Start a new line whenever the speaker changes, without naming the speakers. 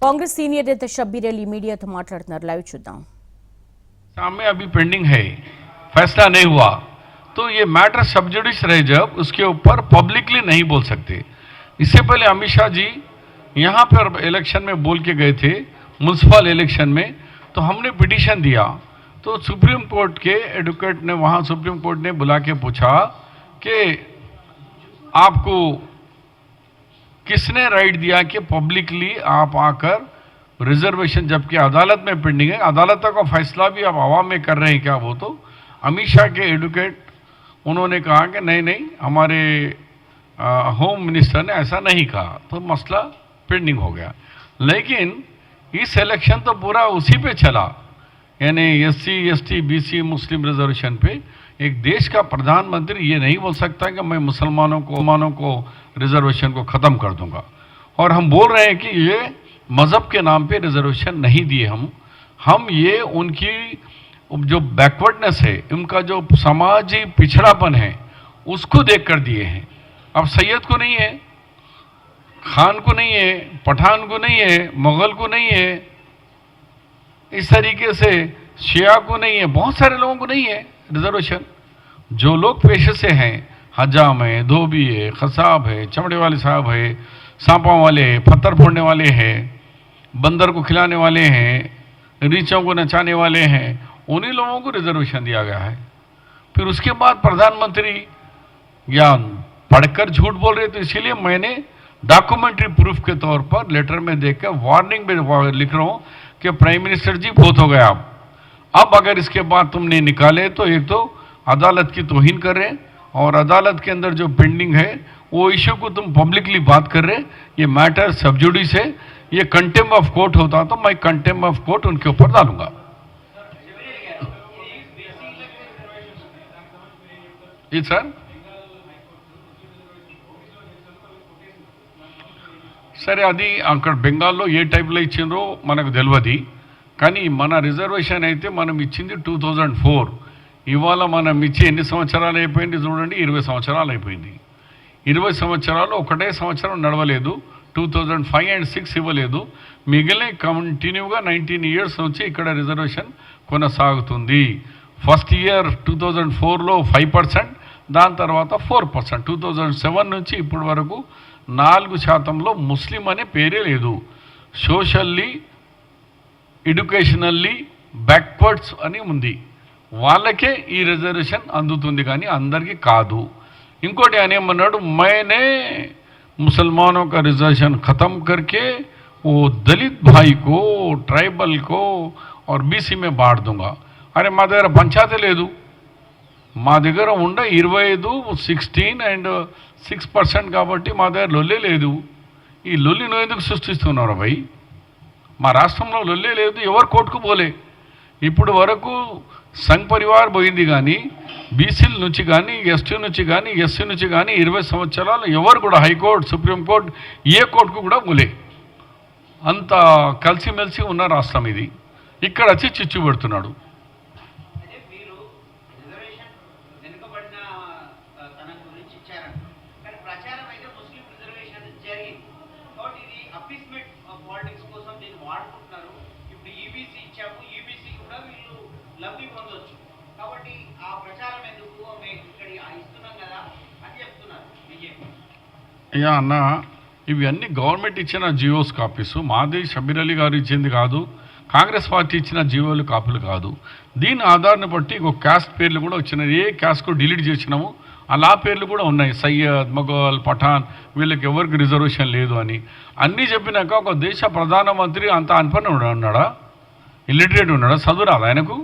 Congress senior नेता Shabbir Ali media तो माట్లాడుతున్నారు live చూద్దాం।
सामने अभी पेंडिंग है, फैसला नहीं हुआ तो ये मैटर सब जुडिस रहे, जब उसके ऊपर पब्लिकली नहीं बोल सकते। इससे पहले अमित शाह जी यहाँ पर इलेक्शन में बोल के गए थे, म्यूनसिपल इलेक्शन में, तो हमने पिटीशन दिया तो सुप्रीम कोर्ट के एडवोकेट ने वहाँ सुप्रीम कोर्ट ने बुला के पूछा कि आपको किसने राइट दिया कि पब्लिकली आप आकर रिजर्वेशन, जबकि अदालत में पेंडिंग है, अदालत का फैसला भी आप आवाम में कर रहे हैं क्या? वो तो अमित शाह के एडवोकेट उन्होंने कहा कि नहीं नहीं, हमारे होम मिनिस्टर ने ऐसा नहीं कहा, तो मसला पेंडिंग हो गया। लेकिन इस इलेक्शन तो पूरा उसी पे चला, यानी एससी एसटी बीसी मुस्लिम रिजर्वेशन पे। एक देश का प्रधानमंत्री ये नहीं बोल सकता कि मैं मुसलमानों को रिजर्वेशन को ख़त्म कर दूंगा। और हम बोल रहे हैं कि ये मज़हब के नाम पे रिजर्वेशन नहीं दिए हम ये उनकी जो बैकवर्डनेस है, उनका जो समाजी पिछड़ापन है, उसको देख कर दिए हैं। अब सैयद को नहीं है, खान को नहीं है, पठान को नहीं है, मुग़ल को नहीं है, इस तरीके से शिया को नहीं है, बहुत सारे लोगों को नहीं है रिजर्वेशन। जो लोग पेशे से हैं, हजाम है, धोबी है, खसाब है, चमड़े वाले साहब है, सांपों वाले हैं, पत्थर फोड़ने वाले हैं, बंदर को खिलाने वाले हैं, रीछों को नचाने वाले हैं, उन्हीं लोगों को रिजर्वेशन दिया गया है। फिर उसके बाद प्रधानमंत्री या पढ़कर झूठ बोल रहे, तो इसीलिए मैंने डॉक्यूमेंट्री प्रूफ के तौर पर लेटर में देकर वार्निंग में लिख रहा हूँ कि प्राइम मिनिस्टर जी बहुत हो गया। अब अगर इसके बाद तुमने निकाले तो एक तो अदालत की तौहीन कर रहे हैं, और अदालत के अंदर जो पेंडिंग है वो इशू को तुम पब्लिकली बात कर रहे हैं। ये मैटर सब जुडिस है, ये कंटेम्प्ट ऑफ कोर्ट होता तो मैं कंटेम्प्ट ऑफ कोर्ट उनके ऊपर डालूंगा। जी सर, సరే అది అక్కడ బెంగాల్లో ఏ టైప్లో ఇచ్చిండ్రో మనకు తెలియదు, కానీ మన రిజర్వేషన్ అయితే మనం ఇచ్చింది 2004। ఇవాళ మనం ఇచ్చి ఎన్ని సంవత్సరాలు అయిపోయింది చూడండి, 20 సంవత్సరాలు అయిపోయింది। 20 సంవత్సరాలు ఒకటే సంవత్సరం నడవలేదు, 2005 and 6 ఇవ్వలేదు, మిగిలిన కంటిన్యూగా 19 ఇయర్స్ వచ్చి ఇక్కడ రిజర్వేషన్ కొనసాగుతుంది। ఫస్ట్ ఇయర్ 2004లో 5%, దాని తర్వాత 4%, 2007 నుంచి ఇప్పటి వరకు 4%లో ముస్లిం అనే పేరే లేదు। సోషల్లీ ఎడ్యుకేషనల్లీ బ్యాక్వర్డ్స్ అని ఉంది, వాళ్ళకే ఈ రిజర్వేషన్ అందుతుంది కానీ అందరికీ కాదు। ఇంకోటి ఆయన ఏమన్నాడు, मैंने मुसलमानों का रिजर्वेशन ख़त्म करके वो दलित भाई को, ट्राइबल को और बीसी में बांट दूंगा। अरे మా దగ్గర పంచాయతీ లేదు, మా దగ్గర ఉండ 25, 16 and 6% కాబట్టి మా దగ్గర లొల్లే లేదు। ఈ లొల్లి నువ్వు ఎందుకు సృష్టిస్తున్నావు భయ్? మా రాష్ట్రంలో లొల్లే లేదు, ఎవరు కోర్టుకు పోలే। ఇప్పుడు వరకు సంఘ్ పరివార్ పోయింది, కానీ బీసీల నుంచి కానీ, ఎస్టీ నుంచి కానీ, ఎస్సీ నుంచి కానీ 20 సంవత్సరాలు ఎవరు కూడా హైకోర్టు, సుప్రీంకోర్టు, ఏ కోర్టుకు కూడా పోలే। అంత కలిసిమెలిసి ఉన్న రాష్ట్రం ఇది, ఇక్కడ వచ్చి చిచ్చు పెడుతున్నాడు। అయ్యా అన్న, ఇవి అన్ని గవర్నమెంట్ ఇచ్చిన జియోస్ కాపీసు, మాది షబ్బీర్ అలీ గారు ఇచ్చింది కాదు, కాంగ్రెస్ పార్టీ ఇచ్చిన జియోలు కాపీలు కాదు। దీని ఆధారాన్ని బట్టి ఒక క్యాస్ట్ పేర్లు కూడా వచ్చినాయి, ఏ క్యాస్ట్కు డిలీట్ చేసినాము అలా పేర్లు కూడా ఉన్నాయి, సయ్యద్, మొఘల్, పఠాన్, వీళ్ళకి ఎవరికి రిజర్వేషన్ లేదు అని అన్నీ చెప్పినాక ఒక దేశ ప్రధానమంత్రి అంత అన్పని ఉన్నాడా? ఇల్లిటరేట్ ఉన్నాడా? చదువు రాదా ఆయనకు?